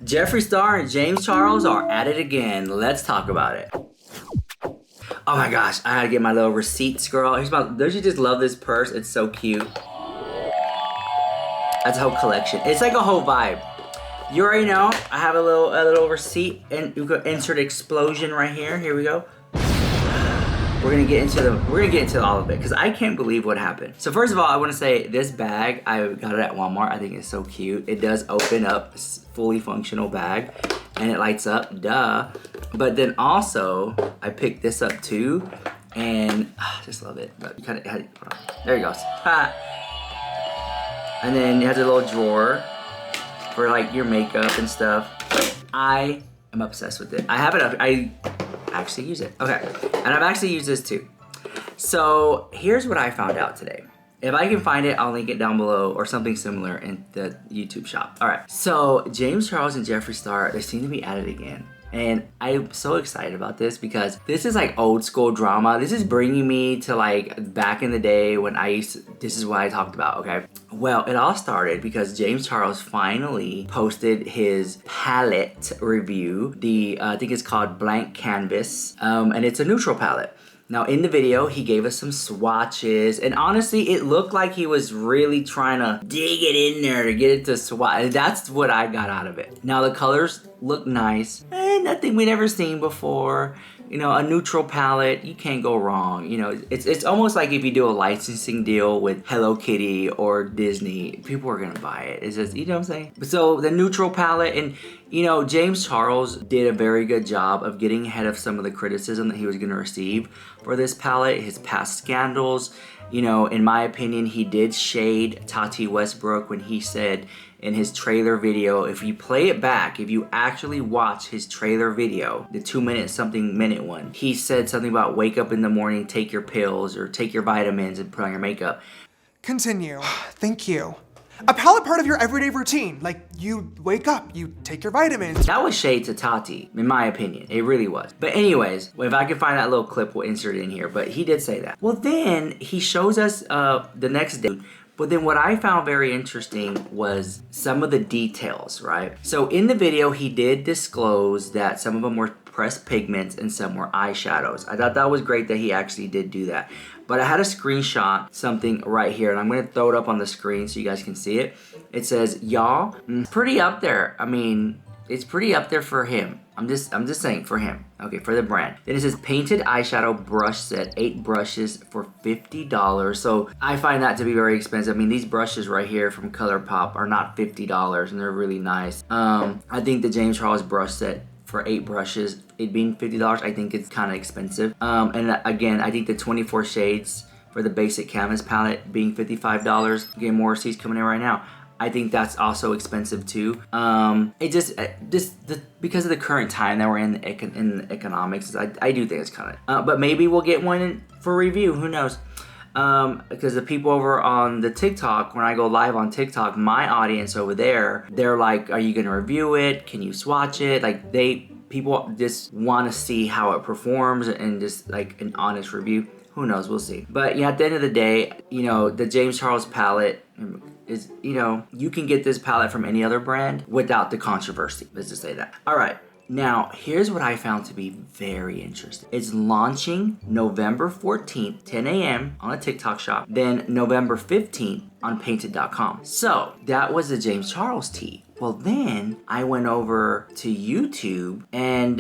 Jeffree Star and James Charles are at it again. Let's talk about it. Oh my gosh, I had to get my little receipts, girl. Don't you just love this purse? It's so cute. That's a whole collection. It's like a whole vibe. You already know, I have a little receipt, and you can insert explosion right here. Here we go. We're gonna get into all of it because I can't believe what happened. So first of all, I want to say this bag, I got it at Walmart. I think it's so cute. It does open up, it's a fully functional bag, and it lights up, duh. But then also, I picked this up too, and I just love it. But you kind of, there it goes. Ha. And then it has a little drawer for like your makeup and stuff. I am obsessed with it. I have it up. I actually use it. Okay, and I've actually used this too. So here's what I found out today. If I can find it, I'll link it down below or something similar in the YouTube shop. All right, so James Charles and Jeffree Star, they seem to be at it again. And I'm so excited about this because this is like old school drama. This is bringing me to like back in the day when this is what I talked about, okay? Well, it all started because James Charles finally posted his palette review. I think it's called Blank Canvas, and it's a neutral palette. Now in the video, he gave us some swatches, and honestly, it looked like he was really trying to dig it in there to get it to swatch. That's what I got out of it. Now the colors look nice, nothing we've never seen before. You know, a neutral palette, you can't go wrong. You know, it's almost like if you do a licensing deal with Hello Kitty or Disney, people are gonna buy it. It's just, you know what I'm saying? So the neutral palette, and you know, James Charles did a very good job of getting ahead of some of the criticism that he was gonna receive for this palette, his past scandals. You know, in my opinion, he did shade Tati Westbrook when he said in his trailer video, if you play it back, if you actually watch his trailer video, the 2-minute one, he said something about wake up in the morning, take your pills or take your vitamins and put on your makeup. Continue. Thank you. A palette part of your everyday routine. Like, you wake up, you take your vitamins. That was shade to Tati, in my opinion. It really was. But anyways, if I can find that little clip, we'll insert it in here. But he did say that. Well, then he shows us the next day. But then what I found very interesting was some of the details, right? So in the video, he did disclose that some of them were pressed pigments and some were eyeshadows. I thought that was great that he actually did do that. But I had a screenshot, something right here, and I'm gonna throw it up on the screen so you guys can see it. It says, y'all, pretty up there. I mean, it's pretty up there for him. I'm just saying, for him. Okay, for the brand. Then it says painted eyeshadow brush set, 8 brushes for $50. So I find that to be very expensive. I mean, these brushes right here from ColourPop are not $50 and they're really nice. I think the James Charles brush set for 8 brushes, it being $50, I think it's kind of expensive. And again, I think the 24 shades for the basic canvas palette being $55. Again, more receipts coming in right now. I think that's also expensive too. It just because of the current time that we're in the economics, I do think it's kind of. But maybe we'll get one for review. Who knows? Because the people over on the TikTok, when I go live on TikTok, my audience over there, they're like, "Are you gonna review it? Can you swatch it?" Like people just want to see how it performs and just like an honest review. Who knows? We'll see. But yeah, at the end of the day, you know, the James Charles palette is, you know, you can get this palette from any other brand without the controversy. Let's just say that. All right. Now, here's what I found to be very interesting. It's launching November 14th, 10 a.m. on a TikTok shop, then November 15th on painted.com. So that was the James Charles tee. Well, then I went over to YouTube and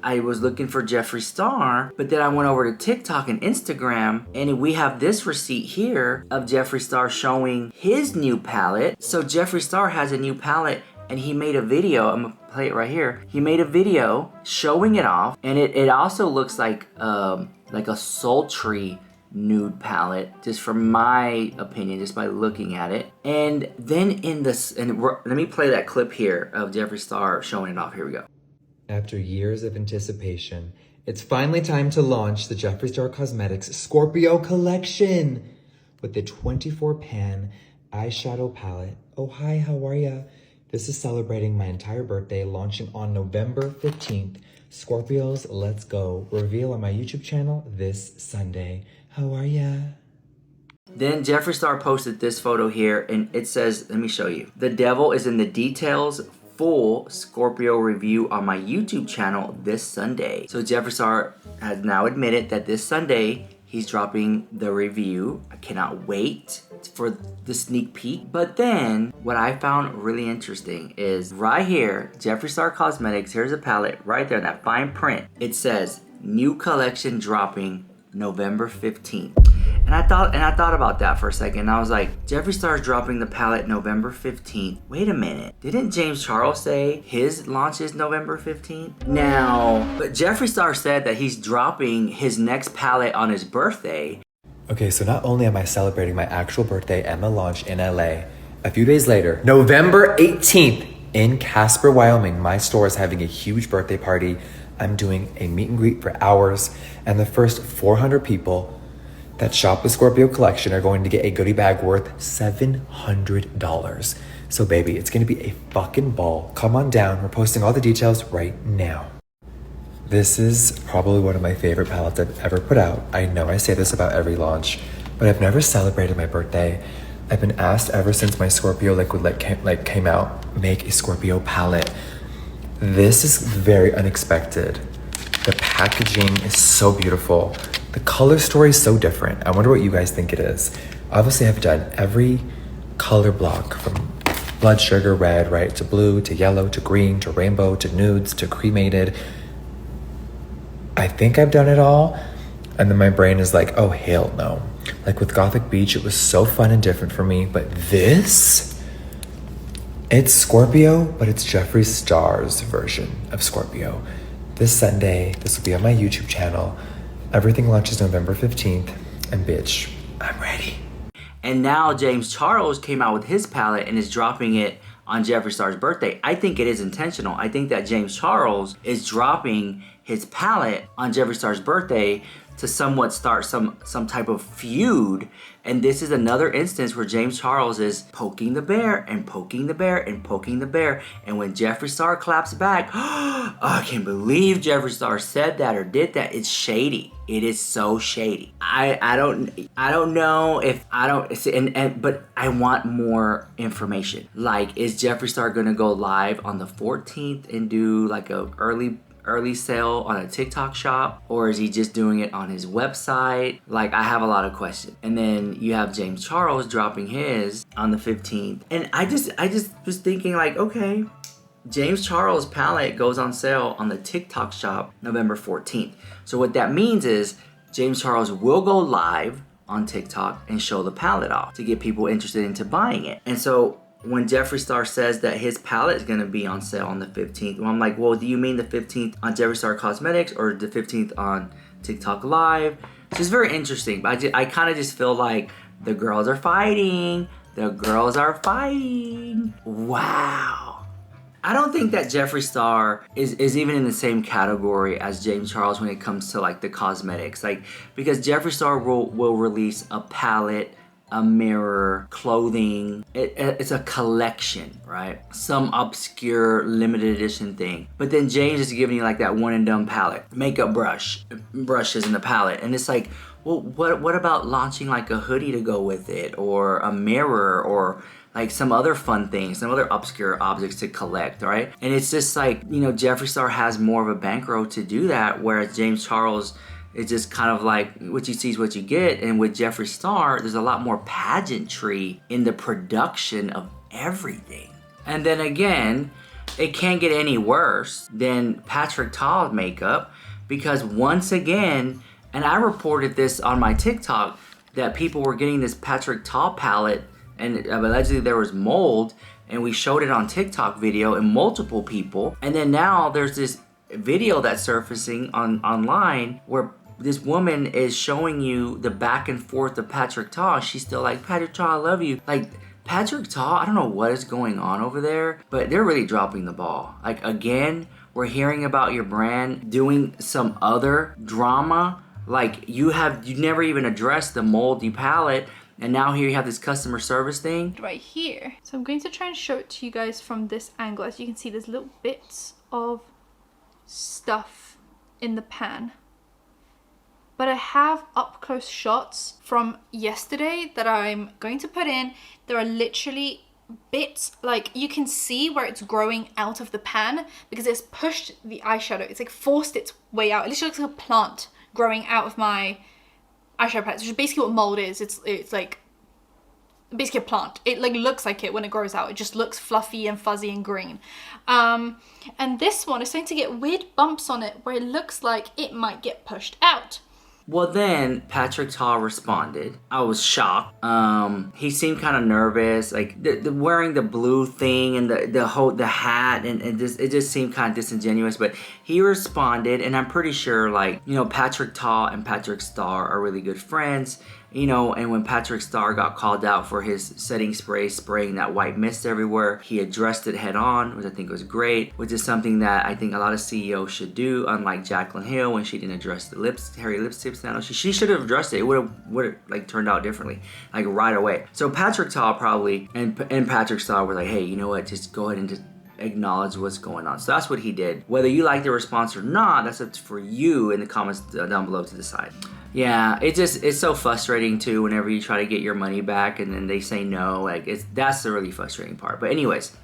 I was looking for Jeffree Star, but then I went over to TikTok and Instagram, and we have this receipt here of Jeffree Star showing his new palette. So Jeffree Star has a new palette, and he made a video. I'm gonna play it right here. He made a video showing it off, and it also looks like a sultry nude palette, just from my opinion, just by looking at it. And then let me play that clip here of Jeffree Star showing it off. Here we go. After years of anticipation, it's finally time to launch the Jeffree Star Cosmetics Scorpio collection with the 24-pan eyeshadow palette. Oh, hi, how are ya? This is celebrating my entire birthday, launching on November 15th. Scorpios, let's go. Reveal on my YouTube channel this Sunday. How are ya? Then Jeffree Star posted this photo here, and it says, let me show you. The devil is in the details. full Scorpio review on my YouTube channel this Sunday. So Jeffree Star has now admitted that this Sunday he's dropping the review. I cannot wait for the sneak peek. But then what I found really interesting is right here, Jeffree Star Cosmetics, here's a palette right there, that fine print. It says new collection dropping November 15th. And I thought about that for a second. I was like, Jeffree Star's dropping the palette November 15th. Wait a minute. Didn't James Charles say his launch is November 15th? Now, but Jeffree Star said that he's dropping his next palette on his birthday. Okay, so not only am I celebrating my actual birthday and my launch in LA, a few days later, November 18th, in Casper, Wyoming, my store is having a huge birthday party. I'm doing a meet and greet for hours, and the first 400 people that shop the Scorpio collection are going to get a goodie bag worth $700. So baby, it's gonna be a fucking ball. Come on down, we're posting all the details right now. This is probably one of my favorite palettes I've ever put out. I know I say this about every launch, but I've never celebrated my birthday. I've been asked ever since my Scorpio liquid came out, make a Scorpio palette. This is very unexpected. The packaging is so beautiful. The color story is so different. I wonder what you guys think it is. Obviously, I've done every color block from blood sugar red, right, to blue, to yellow, to green, to rainbow, to nudes, to cremated. I think I've done it all. And then my brain is like, oh, hell no. Like with Gothic Beach, it was so fun and different for me. But this, it's Scorpio, but it's Jeffree Star's version of Scorpio. This Sunday, this will be on my YouTube channel. Everything launches November 15th, and bitch, I'm ready. And now James Charles came out with his palette and is dropping it on Jeffree Star's birthday. I think it is intentional. I think that James Charles is dropping his palette on Jeffree Star's birthday to somewhat start some type of feud. And this is another instance where James Charles is poking the bear and poking the bear and poking the bear. And when Jeffree Star claps back, oh, I can't believe Jeffree Star said that or did that. It's shady. It is so shady. I don't know if I don't but I want more information. Like, is Jeffree Star gonna go live on the 14th and do like a early sale on a TikTok shop, or is he just doing it on his website? Like, I have a lot of questions. And then you have James Charles dropping his on the 15th. And I just was thinking like, okay, James Charles palette goes on sale on the TikTok shop November 14th. So what that means is James Charles will go live on TikTok and show the palette off to get people interested into buying it. And so when Jeffree Star says that his palette is going to be on sale on the 15th, well, I'm like, well, do you mean the 15th on Jeffree Star Cosmetics or the 15th on TikTok Live? It's just very interesting. But I kind of just feel like the girls are fighting. The girls are fighting. Wow. I don't think that Jeffree Star is even in the same category as James Charles when it comes to like the cosmetics. Like, because Jeffree Star will release a palette, a mirror, clothing. It's a collection, right? Some obscure limited edition thing. But then James is giving you like that one and done palette. Makeup brushes in the palette. And it's like, well, what about launching like a hoodie to go with it, or a mirror, or like some other fun things, some other obscure objects to collect, right? And it's just like, you know, Jeffree Star has more of a bankroll to do that, whereas James Charles is just kind of like, what you see is what you get. And with Jeffree Star, there's a lot more pageantry in the production of everything. And then again, it can't get any worse than Patrick Ta makeup, because once again, and I reported this on my TikTok, that people were getting this Patrick Ta palette and allegedly there was mold, and we showed it on TikTok video and multiple people. And then now there's this video that's surfacing online where this woman is showing you the back and forth of Patrick Ta. She's still like, Patrick Ta, I love you. Like, Patrick Ta, I don't know what is going on over there, but they're really dropping the ball. Like, again, we're hearing about your brand doing some other drama. Like, you never even addressed the moldy palette, and now here you have this customer service thing. Right here. So I'm going to try and show it to you guys from this angle. As you can see, there's little bits of stuff in the pan. But I have up close shots from yesterday that I'm going to put in. There are literally bits, like you can see where it's growing out of the pan because it's pushed the eyeshadow. It's like forced its way out. It literally looks like a plant growing out of my eyeshadow palette, which is basically what mold is. It's like basically a plant. It like looks like it when it grows out. It just looks fluffy and fuzzy and green. And this one is starting to get weird bumps on it where it looks like it might get pushed out. Well, then Patrick Ta responded. I was shocked. He seemed kind of nervous, like the wearing the blue thing and the hat, and it just seemed kind of disingenuous. But he responded, and I'm pretty sure, like, you know, Patrick Ta and Patrick Star are really good friends. You know, and when Patrick Star got called out for his setting spray spraying that white mist everywhere, he addressed it head on, which I think was great, which is something that I think a lot of CEOs should do, unlike Jaclyn Hill when she didn't address the hairy lipstick scandal. She should have addressed it. It would have like turned out differently, like right away. So Patrick Ta probably, and Patrick Star were like, hey, you know what, just go ahead and just acknowledge what's going on. So that's what he did. Whether you like the response or not, that's up for you in the comments down below to decide. Yeah, it's so frustrating too whenever you try to get your money back and then they say no. Like, that's the really frustrating part. But anyways,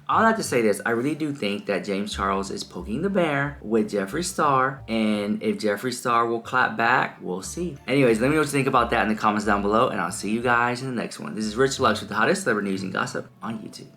I'll have to say this. I really do think that James Charles is poking the bear with Jeffree Star, and if Jeffree Star will clap back, we'll see. Anyways, let me know what you think about that in the comments down below, and I'll see you guys in the next one. This is Rich Lux with the hottest celebrity news and gossip on YouTube.